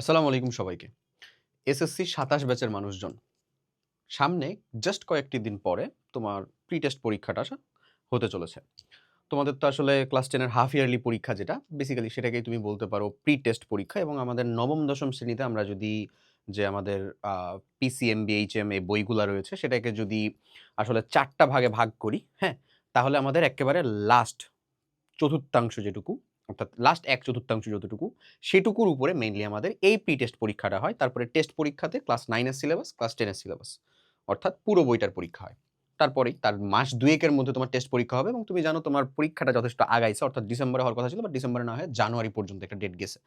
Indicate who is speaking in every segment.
Speaker 1: আসসালামু আলাইকুম সবাইকে। এসএসসি ২৭ ব্যাচের মানুষজন। সামনে জাস্ট কয়েকটি দিন পরে তোমার প্রি টেস্ট পরীক্ষাটা হতে চলেছে। তোমাদের তো আসলে ক্লাস 10 এর হাফ ইয়ারলি পরীক্ষা যেটা, বেসিক্যালি সেটাকেই তুমি বলতে পারো প্রি টেস্ট পরীক্ষা এবং আমাদের নবম-দশম শ্রেণীতে আমরা যদি যে আমাদের আ পিসিএম, বিএইচএম এই বইগুলা রয়েছে সেটাকে যদি আসলে ৪ টা ভাগে ভাগ করি, হ্যাঁ? তাহলে আমাদের এক্কেবারে লাস্ট চতুর্থাংশ যেটুকু, অর্থাৎ লাস্ট ১/৪ যতটুকু, সেটুকুর উপরে মেইনলি আমাদের এই প্রি টেস্ট পরীক্ষাটা হয়। তারপরে টেস্ট পরীক্ষাতে ক্লাস 9 এর সিলেবাস, ক্লাস 10 এর সিলেবাস। অর্থাৎ পুরো বইটার পরীক্ষা হয়। তারপরেই তার মাস ২ একের মধ্যে তোমার টেস্ট পরীক্ষা হবে এবং তুমি জানো তোমার পরীক্ষাটা যথেষ্ট আগাইছে, অর্থাৎ ডিসেম্বরে হওয়ার কথা ছিল বাট ডিসেম্বরে না হয়ে জানুয়ারি পর্যন্ত একটা ডেট গেছে।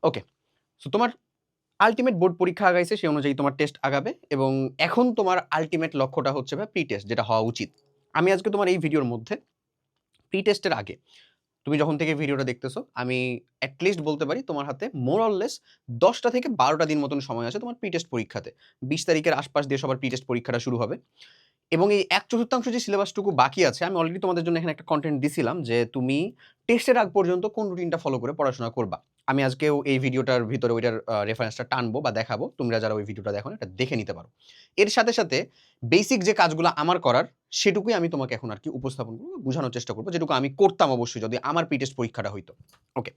Speaker 1: ওকে। সো তোমার আল্টিমেট বোর্ড পরীক্ষা আগাইছে, সেই অনুযায়ী তোমার টেস্ট আগাবে এবং এখন তোমার আল্টিমেট লক্ষ্যটা হচ্ছে ভাই প্রি টেস্ট, যেটা হওয়া উচিত। আমি আজকে তোমার এই ভিডিওর মধ্যে প্রি টেস্টের আগে তুমি যখন থেকে ভিডিওটা দেখতেছো, আমি এট লিস্ট বলতে পারি তোমার হাতে মোর অর লেস ১০ টা থেকে ১২ টা দিন মতন সময় আছে তোমার প্রি টেস্ট পরীক্ষাতে। ২০ তারিখের আশপাশ দিয়ে সবার প্রি টেস্ট পরীক্ষাটা শুরু হবে। এবং এই ১/৪ যে সিলেবাসটুকু বাকি আছে, আমি অলরেডি তোমাদের জন্য এখানে একটা কনটেন্ট দিছিলাম যে তুমি টেস্টের আগ পর্যন্ত কোন রুটিনটা ফলো করে পড়াশোনা করবা। আমি আজকেও এই ভিডিওটার ভিতরে ওইটার রেফারেন্সটা টানবো বা দেখাবো। তোমরা যারা ওই ভিডিওটা দেখো না, এটা দেখে নিতে পারো। এর সাথে, সাথে বেসিক যে কাজগুলো আমার করার, সেটুকুই আমি তোমাকে এখন আরকি উপস্থাপন করব, বুঝানোর চেষ্টা করব, যেটুকু আমি করতাম অবশ্যই যদি আমার প্রি টেস্ট পরীক্ষাটা হইতো। ওকে।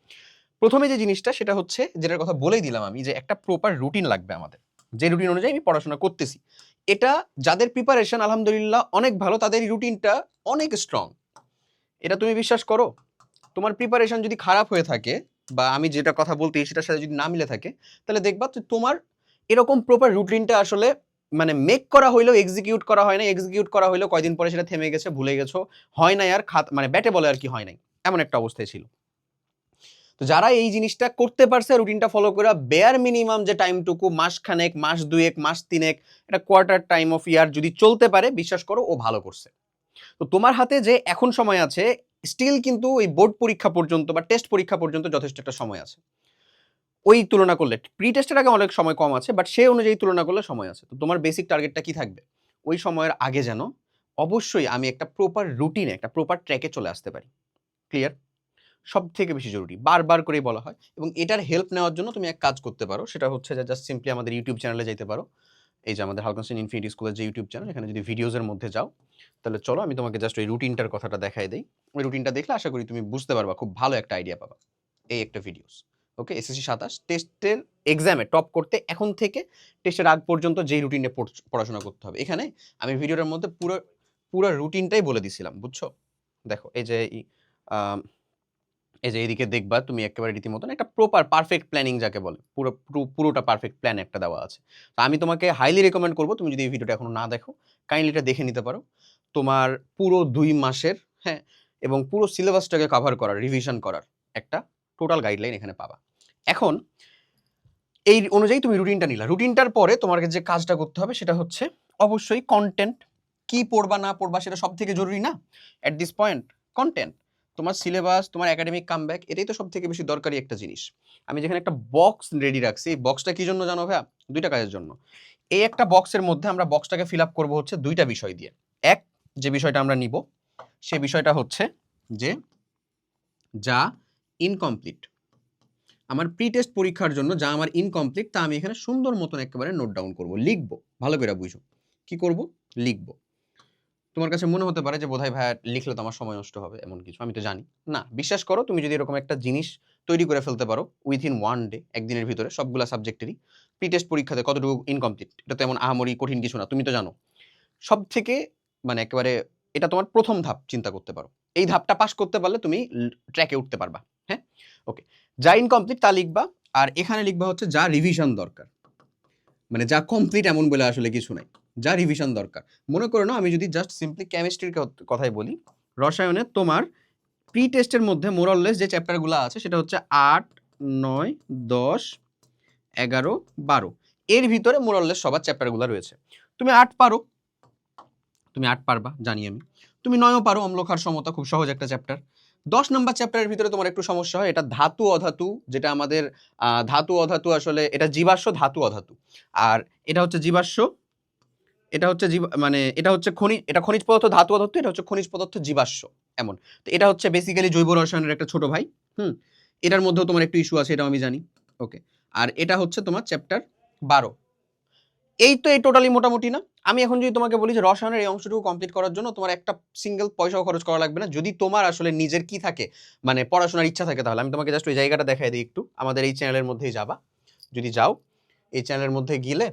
Speaker 1: ১ম এ যে জিনিসটা সেটা হচ্ছে, যেটার কথা বলেই দিলাম আমি, যে একটা প্রপার রুটিন লাগবে আমাদের। যে রুটিন অনুযায়ী আমি পড়াশোনা করতেছি। এটা যাদের প্রিপারেশন আলহামদুলিল্লাহ অনেক ভালো, তাদের এই রুটিনটা অনেক স্ট্রং। এটা তুমি বিশ্বাস করো? তোমার প্রিপারেশন যদি খারাপ হয়ে থাকে বা আমি যেটা কথা বলতেছি সেটার সাথে যদি না মিলে থাকে, তাহলে দেখবা যে তোমার এরকম প্রপার রুটিনটা আসলে মানে মেক করা হইলেও এক্সিকিউট করা হয় নাই, এক্সিকিউট করা হইলেও কয়দিন পরে সেটা থেমে গেছে, ভুলে গেছো। হয় নাই আর মানে ব্যাটে বলে আর কি হয় নাই। এমন একটা অবস্থায় ছিল। তো যারা এই জিনিসটা করতে পারছে রুটিনটা ফলো করে, বেয়ার মিনিমাম যে টাইমটুকু মাসখানেক, মাস ২ এক, মাস ৩ এক, এটা কোয়ার্টার টাইম অফ ইয়ার যদি চলতে পারে, বিশ্বাস করো ও ভালো করছে। তো তোমার হাতে যে এখন সময় আছে, স্টিল কিন্তু ওই বোর্ড পরীক্ষা পর্যন্ত বা টেস্ট পরীক্ষা পর্যন্ত যথেষ্ট একটা সময় আছে। ওই তুলনা করলে প্রি টেস্টের আগে অনেক সময় কম আছে, বাট সেই অনুযায়ী তুলনা করলে সময় আছে। তো তোমার বেসিক টার্গেটটা কি থাকবে? ওই সময়ের আগে যেন অবশ্যই আমি একটা প্রপার রুটিনে, একটা প্রপার ট্র্যাকে চলে আসতে পারি। ক্লিয়ার? সবথেকে বেশি জরুরি। বারবার করেই বলা হয় এবং এটার হেল্প নেওয়ার জন্য তুমি এক কাজ করতে পারো। সেটা হচ্ছে যে জাস্ট সিম্পলি আমাদের ইউটিউব চ্যানেলে যাইতে পারো। এই যে আমাদের হালকা হোসেন ইনফিনিটি স্কুলের যে ইউটিউব চ্যানেল, এখানে যদি ভিডিওস এর মধ্যে যাও, তাহলে চলো আমি তোমাকে জাস্ট ওই রুটিনটার কথাটা দেখায় দেই। ওই রুটিনটা দেখলে আশা করি তুমি বুঝতে পারবা, খুব ভালো একটা আইডিয়া পাবা। এই একটা ভিডিওস। ওকে? এসএসসি ২৭ টেস্টের এক্সামে টপ করতে এখন থেকে টেস্টের আগ পর্যন্ত যেই রুটিনে পড়াশোনা করতে হবে। এখানে আমি ভিডিওটার মধ্যে পুরা রুটিনটাই বলে দিছিলাম। বুঝছো? দেখো এই যে আ এই যে এদিকে দেখবা তুমি একেবারে রীতিমতন একটা প্রপার পারফেক্ট প্ল্যানিং যাকে বলে। পুরোটা পারফেক্ট প্ল্যান একটা দেওয়া আছে। তো আমি তোমাকে হাইলি রিকমেন্ড করব, তুমি যদি এই ভিডিওটা এখনো না দেখো, কাইন্ডলি এটা দেখে নিতে পারো। তোমার পুরো ২ মাসের, হ্যাঁ? এবং পুরো সিলেবাসটাকে কভার করার, রিভিশন করার একটা টোটাল গাইডলাইন এখানে পাবা। এখন এই অনুযায়ী তুমি রুটিনটা নিলা। রুটিনটার পরে তোমাকে যে কাজটা করতে হবে সেটা হচ্ছে অবশ্যই কনটেন্ট। কি পড়বা না পড়বা সেটা সবথেকে জরুরি না? At this point content. তোমার সিলেবাস, তোমার একাডেমিক কামব্যাক, এটাই তো সবথেকে বেশি দরকারি একটা জিনিস। আমি যেখানে একটা বক্স রেডি রাখছি, এই বক্সটা কি জন্য জানো ভাইয়া? ২ টা কাজের জন্য। এই একটা বক্সের মধ্যে আমরা বক্সটাকে ফিল আপ করব হচ্ছে ২ টা বিষয় দিয়ে। এক, যে বিষয়টা আমরা নিব, সে বিষয়টা হচ্ছে যে যা ইনকমপ্লিট। আমার প্রি টেস্ট পরীক্ষার জন্য যা আমার ইনকমপ্লিট, তা আমি এখানে সুন্দর মতন একেবারে নোট ডাউন করব, লিখব। ভালো করে বুঝো। কি করব? লিখব। তোমার কাছে মনে হতে পারে যে বোধহয় ভাইয়া লিখলে তো আমার সময় নষ্ট হবে, এমন কিছু। আমি তো জানি। না, বিশ্বাস করো, তুমি যদি এরকম একটা জিনিস তৈরি করে ফেলতে পারো উইথিন 1 ডে, একদিনের ভিতরে সবগুলা সাবজেক্টেরই, প্রি টেস্ট পরীক্ষাতে কতটুকু ইনকমপ্লিট, এটা তো এমন আহামরি কঠিন কিছু না, তুমি তো জানো। সবথেকে মানে একেবারে এটা তোমার ১ম ধাপ চিন্তা করতে পারো। এই ধাপটা পাস করতে পারলে তুমি ট্র্যাকে উঠতে পারবা। হ্যাঁ? ওকে। যা ইনকমপ্লিট তা লিখবা। আর এখানে লিখবা হচ্ছে যা রিভিশন দরকার। মানে যা কমপ্লিট এমন বলে আসলে কিছু নাই। যা রিভিশন দরকার। মনে করে নাও আমি যদি জাস্ট সিম্পলি কেমিস্ট্রির কথাই বলি, রসায়নে তোমার প্রি টেস্টের মধ্যে মোর অর লেস যে চ্যাপ্টার গুলা আছে সেটা হচ্ছে ৮, ৯, ১০, ১১, ১২। এর ভিতরে মোর অর লেস সবার চ্যাপ্টার গুলা রয়েছে। তুমি ৮ পারো, তুমি ৮ পারবা জানি আমি। তুমি ৯ ও পারো, অম্লক্ষার সমতা খুব সহজ একটা চ্যাপ্টার। ১০ নাম্বার চ্যাপ্টারের ভিতরে তোমার একটু সমস্যা হয়। এটা ধাতু অধাতু, যেটা আমাদের ধাতু অধাতু, আসলে এটা জীবাশ্ম, ধাতু অধাতু। আর এটা হচ্ছে জীবাশ্ম, এটা হচ্ছে মানে এটা হচ্ছে এটা খনিজ পদার্থ ধাতু অধাতু, এটা হচ্ছে খনিজ পদার্থ জীবাশ্ম। এমন। তো এটা হচ্ছে বেসিক্যালি জৈব রসায়নের একটা ছোট ভাই। হুম? এটার মধ্যেও তোমার একটু ইস্যু আছে, এটাও আমি জানি। ওকে। আর এটা হচ্ছে তোমার চ্যাপ্টার 12। এই তো এই টোটালি মোটামুটি না। আমি এখন যদি তোমাকে বলি যে রসায়নের এই অংশটুকু কমপ্লিট করার জন্য তোমার একটা সিঙ্গেল পয়সাও খরচ করা লাগবে না, যদি তোমার আসলে নিজের কি থাকে মানে পড়াশোনার ইচ্ছা থাকে। তাহলে আমি তোমাকে জাস্ট ওই জায়গাটা দেখাই দিই একটু। আমাদের এই চ্যানেলের মধ্যেই যাবা, যদি যাও এই চ্যানেলের মধ্যে গেলে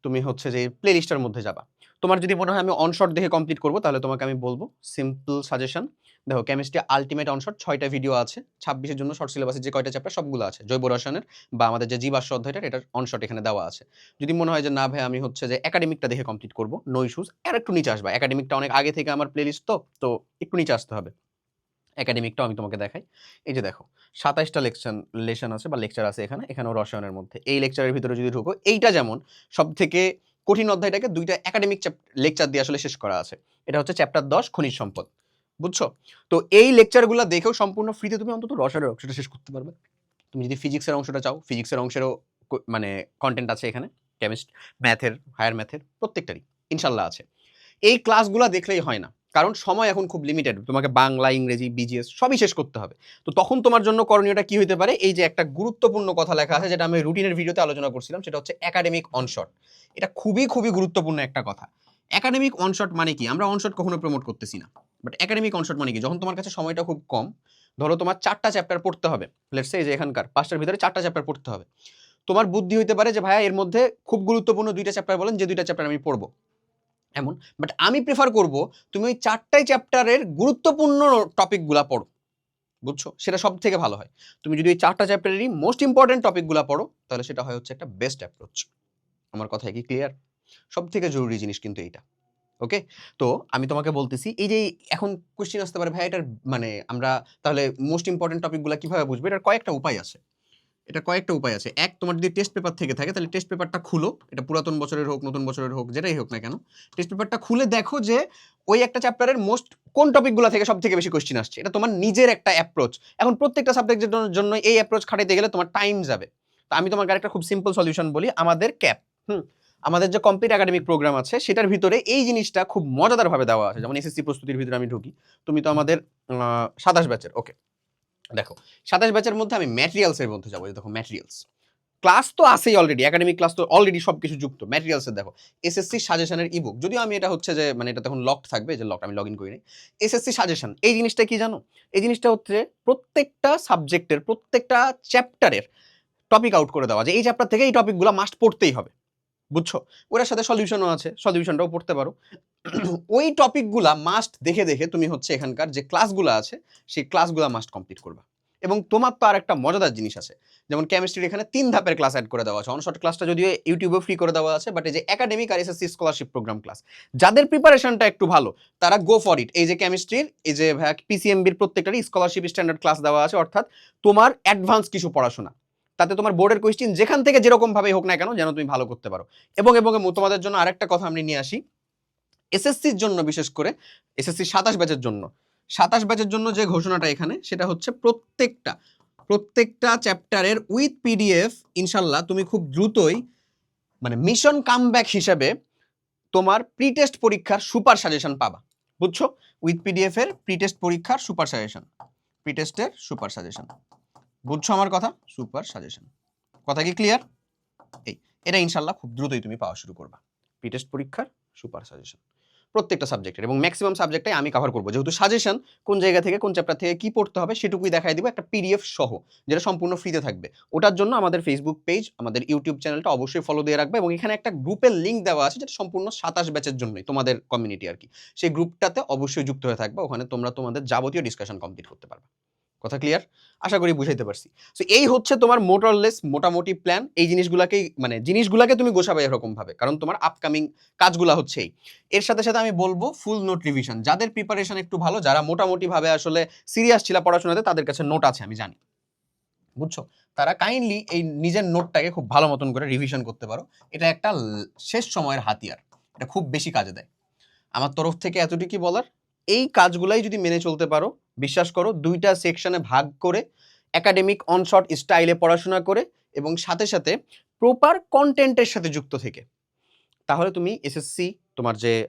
Speaker 1: তুমি হচ্ছে যে প্লে লিস্টের মধ্যে যাবা। তোমার যদি মনে হয় আমি অনশট দেখে কমপ্লিট করবো, তাহলে তোমাকে আমি বলবো সিম্পল সাজেশন। দেখো কেমিস্ট্রি আলটিমেট অনশট 6টা ভিডিও আছে, 26-এর জন্য শর্ট সিলেবাসের যে কয়টা চ্যাপ্টার সবগুলো আছে। জৈব রসায়নের বা আমাদের যে জীবাশ্ম অধ্যায়টা, এটার অনশট এখানে দেওয়া আছে। যদি মনে হয় যে না ভাই আমি হচ্ছে যে একাডেমিকটা দেখে কমপ্লিট করবো, নো ইস্যুস, আর একটু নিচে আসবা। একাডেমিকটা অনেক আগে থেকে আমার প্লে লিস্ট, তো একটু নিচে আসতে হবে। একাডেমিকটাও আমি তোমাকে দেখাই। এই যে দেখো 27টা লেসন আছে বা লেকচার আছে এখানে, এখানেও রসায়নের মধ্যে। এই লেকচারের ভিতরে যদি ঢুকো, এইটা যেমন সবথেকে কঠিন অধ্যায়টাকে 2টা একাডেমিক লেকচার দিয়ে আসলে শেষ করা আছে। এটা হচ্ছে চ্যাপ্টার 10 খনিজ সম্পদ, বুঝছো? তো এই লেকচারগুলো দেখেও সম্পূর্ণ ফ্রিতে তুমি অন্তত রসায়নের অংশটা শেষ করতে পারবে। তুমি যদি ফিজিক্সের অংশটা চাও, ফিজিক্সের অংশেরও মানে কন্টেন্ট আছে এখানে, ম্যাথের, হায়ার ম্যাথের প্রত্যেকটারই ইনশাল্লাহ আছে। এই ক্লাসগুলো দেখলেই হয় না, কারণ সময় এখন খুব লিমিটেড। তোমাকে বাংলা, ইংরেজি, বিজিএস সবই শেষ করতে হবে। তো তখন তোমার জন্য করণীয়টা কি হতে পারে? এই যে একটা গুরুত্বপূর্ণ কথা লেখা আছে, যেটা আমি রুটিনের ভিডিওতে আলোচনা করছিলাম, সেটা হচ্ছে একাডেমিক অনশট। এটা খুবই খুবই গুরুত্বপূর্ণ একটা কথা। একাডেমিক অনশট মানে কি? আমরা অনশট কখনো প্রমোট করতেছি না, বাট একাডেমিক অনশট মানে কি? যখন তোমার কাছে সময়টা খুব কম, ধরো তোমার 4টা চ্যাপ্টার পড়তে হবে, লেটস সে যে এখানকার 5টার ভিতরে 4টা চ্যাপ্টার পড়তে হবে। তোমার বুদ্ধি হইতে পারে যে ভাইয়া এর মধ্যে খুব গুরুত্বপূর্ণ 2টা চ্যাপ্টার বলেন, যে 2টা চ্যাপ্টার আমি পড়বো, এমন। বাট আমি প্রেফার করব তুমি ওই 4টাই চ্যাপ্টারের গুরুত্বপূর্ণ টপিকগুলা পড়ো, বুঝছো? সেটা সব থেকে ভালো হয়। তুমি যদি ওই 4টা চ্যাপ্টারেরই মোস্ট ইম্পর্টেন্ট টপিকগুলা পড়ো, তাহলে সেটা হয় হচ্ছে একটা বেস্ট অ্যাপ্রোচ। আমার কথা কি ক্লিয়ার? সব থেকে জরুরি জিনিস কিন্তু এইটা। ওকে? তো আমি তোমাকে বলতেছি, এই যে এখন কোশ্চেন আসতে পারে ভাই এটার মানে আমরা তাহলে মোস্ট ইম্পর্টেন্ট টপিকগুলা কিভাবে বুঝবো? এটার কয়েকটা উপায় আছে। এক, তোমার যদি টেস্ট পেপার থেকে থাকে, তাহলে টেস্ট পেপারটা খুলো। এটা পুরাতন বছরের হোক, নতুন বছরের হোক, যেটাই হোক না কেন, টেস্ট পেপারটা খুলে দেখো যে ওই একটা চ্যাপ্টারের কোন টপিকগুলো থেকে সব থেকে বেশি কোশ্চেন আসছে। এটা তোমার নিজের একটা অ্যাপ্রোচ। এখন প্রত্যেকটা সাবজেক্টের জন্য এই অ্যাপ্রোচ খাটাইতে গেলে তোমার টাইম যাবে। তো আমি তোমাকে একটা খুব সিম্পল সলিউশন বলি। আমাদের ক্যাপ, আমাদের যে কমপ্লিট একাডেমিক প্রোগ্রাম আছে, সেটার ভিতরে এই জিনিসটা খুব মজাদারভাবে দেওয়া আছে। যেমন এসএসসি প্রস্তুতির ভিতরে আমি ঢুকি, তুমি তো আমাদের 27 ব্যাচের, ওকে? দেখো 27 ব্যাচের মধ্যে আমি ম্যাটেরিয়ালসের মধ্যে যাবো। দেখো ম্যাটেরিয়ালস ক্লাস তো আছেই অলরেডি, একাডেমিক ক্লাস তো অলরেডি সবকিছু যুক্ত। ম্যাটেরিয়ালসের দেখো এসএসসি সাজেশনের ইবুক, যদিও আমি এটা হচ্ছে যে মানে এটা তখন লকড থাকবে, যে লকড আমি লগ ইন করি নাই। এসএসসি সাজেশন এই জিনিসটা কি জানো? এই জিনিসটা হচ্ছে প্রত্যেকটা সাবজেক্টের প্রত্যেকটা চ্যাপ্টারের টপিক আউট করে দেওয়া, যে এই চ্যাপ্টার থেকে এই টপিকগুলো মাস্ট পড়তেই হবে, বুঝছো? ওটার সাথে সলিউশনও আছে, সলিউশনটাও পড়তে পারো। ওই টপিকগুলা মাস্ট দেখে দেখে তুমি হচ্ছে এখানকার যে ক্লাসগুলো আছে, সেই ক্লাসগুলো মাস্ট কমপ্লিট করবা। এবং তোমার তো আর একটা মজাদার জিনিস আছে, যেমন কেমিস্ট্রির এখানে 3 ধাপের ক্লাস অ্যাড করে দেওয়া আছে। অনশর্ট ক্লাসটা যদিও ইউটিউবে ফ্রি করে দেওয়া আছে, বাট এই যে একাডেমিক আর এসএসসি স্কলারশিপ প্রোগ্রাম ক্লাস, যাদের প্রিপারেশনটা একটু ভালো, তারা গো ফর ইট। এই যে কেমিস্ট্রির এই যে পিসিএমবির প্রত্যেকটারই স্কলারশিপ স্ট্যান্ডার্ড ক্লাস দেওয়া আছে, অর্থাৎ তোমার অ্যাডভান্স কিছু পড়াশোনা, তাতে তোমার বোর্ডের কোয়েশ্চেন যেখান থেকে যেরকম ভাবে হোক না কেন, যেন তুমি ভালো করতে পারো। এবং তোমাদের জন্য আরেকটা কথা আমি নিয়ে আসি, এসএসসির জন্য, বিশেষ করে এসএসসি 27 ব্যাচের জন্য। 27 ব্যাচের জন্য যে ঘোষণাটা এখানে, সেটা হচ্ছে প্রত্যেকটা চ্যাপ্টারের উইথ পিডিএফ ইনশাল্লাহ তুমি খুব দ্রুতই মানে মিশন কামব্যাক হিসেবে তোমার প্রি টেস্ট পরীক্ষার সুপার সাজেশন পাবা, বুঝছো? উইথ পিডিএফ এর প্রি টেস্ট পরীক্ষার সুপার সাজেশন, প্রি টেস্টের সুপার সাজেশন, বুঝছো আমার কথা? সুপার সাজেশন, কথা কি ক্লিয়ার? এটা ইনশাল্লাহ খুব দ্রুতই তুমি পাওয়া শুরু করবা, প্রি টেস্ট পরীক্ষার সুপার সাজেশন প্রত্যেকটা সাবজেক্টের, এবং ম্যাক্সিমাম সাবজেক্টে আমি কভার করবো। যেহেতু সাজেশন কোন জায়গা থেকে কোন চ্যাপ্টার থেকে কি পড়তে হবে সেটুকুই দেখাই দিব একটা পিডিএফ সহ, যেটা সম্পূর্ণ ফ্রিতে থাকবে। ওটার জন্য আমাদের ফেসবুক পেজ, আমাদের ইউটিউব চ্যানেলটা অবশ্যই ফলো দিয়ে রাখবে, এবং এখানে একটা গ্রুপের লিঙ্ক দেওয়া আছে, যেটা সম্পূর্ণ 27 ব্যাচের জন্যই, তোমাদের কমিউনিটি আর কি। সেই গ্রুপটাতে অবশ্যই যুক্ত হয়ে থাকবে, ওখানে তোমরা তোমাদের যাবতীয় ডিসকাশন কমপ্লিট করতে পারবে। কথা ক্লিয়ার? আশা করি বুঝাইতে পারছি। সো এই হচ্ছে তোমার মোটামুটি প্ল্যান। এই জিনিসগুলাকে তুমি গোছাবে এরকম ভাবে, কারণ তোমার আপকামিং কাজগুলা হচ্ছে এর সাথে সাথে আমি বলবো ফুল নোট রিভিশন। যাদের প্রিপারেশন একটু ভালো, যারা মোটামুটি ভাবে আসলে সিরিয়াস ছিল পড়াশোনাতে, তাদের কাছে নোট আছে আমি জানি, বুঝছো? তারা কাইন্ডলি এই নিজের নোটটাকে খুব ভালো মতন করে রিভিশন করতে পারো। এটা একটা শেষ সময়ের হাতিয়ার, এটা খুব বেশি কাজে দেয়। আমার তরফ থেকে এতটুকুই বলার, এই কাজগুলাই যদি মেনে চলতে পারো, বিশ্বাস করো 2টা সেকশনে ভাগ করে একাডেমিক অনশর্ট স্টাইলে পড়াশোনা করে, এবং সাথে সাথে প্রপার কন্টেন্টের সাথে যুক্ত থেকে, তাহলে তুমি এসএসসি তোমার যে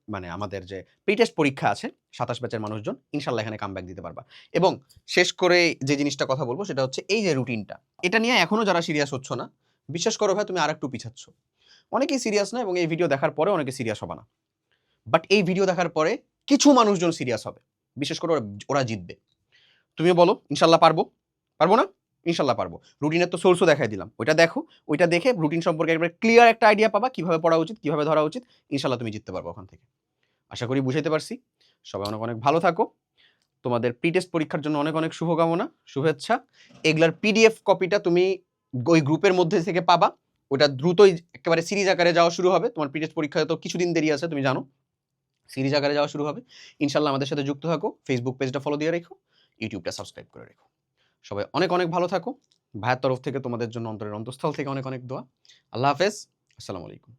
Speaker 1: মানে আমাদের যে প্রি-টেস্ট পরীক্ষা আছে ২৭ ব্যাচের মানুষজন ইনশাআল্লাহ এখানে কামব্যাক দিতে পারবা। এবং শেষ করে যে জিনিসটা কথা বলব সেটা হচ্ছে এই যে রুটিনটা, এটা নিয়ে এখনো যারা সিরিয়াস হচ্ছ না, বিশ্বাস করো ভাই তুমি আরেকটু পিছাচ্ছ। অনেকেই সিরিয়াস না এবং এই ভিডিও দেখার পরে অনেকে সিরিয়াস হবে না। বাট এই ভিডিও দেখার পরে কিছু মানুষজন সিরিয়াস হবে। বিশেষ করে ওরা ওরা জিতবে। তুমিও বলো ইনশাআল্লাহ পারবো? পারবো না? ইনশাআল্লাহ পারবো। রুটিনের তো সোর্সও দেখাই দিলাম। ওইটা দেখো, ওইটা দেখে রুটিন সম্পর্কে একবারে ক্লিয়ার একটা আইডিয়া পাবা কিভাবে পড়া উচিত, কিভাবে ধরা উচিত। ইনশাআল্লাহ তুমি জিততে পারবা ওখান থেকে। আশা করি বুঝাইতে পারছি। সবাই অনেক, অনেক ভালো থাকো। তোমাদের প্রি-টেস্ট পরীক্ষার জন্য অনেক, অনেক শুভকামনা, শুভেচ্ছা। এগুলার পিডিএফ কপিটা তুমি ওই গ্রুপের মধ্যে থেকে পাবা। ওটা দ্রুতই একেবারে সিরিজ আকারে যাওয়া শুরু হবে। তোমার প্রি-টেস্ট পরীক্ষায় তো কিছুদিন দেরি আছে তুমি জানো। সিরিজ আকারে যাওয়া শুরু হবে। ইনশাআল্লাহ আমাদের সাথে যুক্ত থাকো। ফেসবুক পেজটা ফলো দিয়ে রেখো। ইউটিউবটা সাবস্ক্রাইব করে রেখো। সবাই অনেক, অনেক ভালো থাকো। ভাইয়ের তরফ থেকে তোমাদের জন্য অন্তরের অন্তঃস্থল থেকে অনেক, অনেক দোয়া। আল্লাহ হাফেজ। আসসালামু আলাইকুম।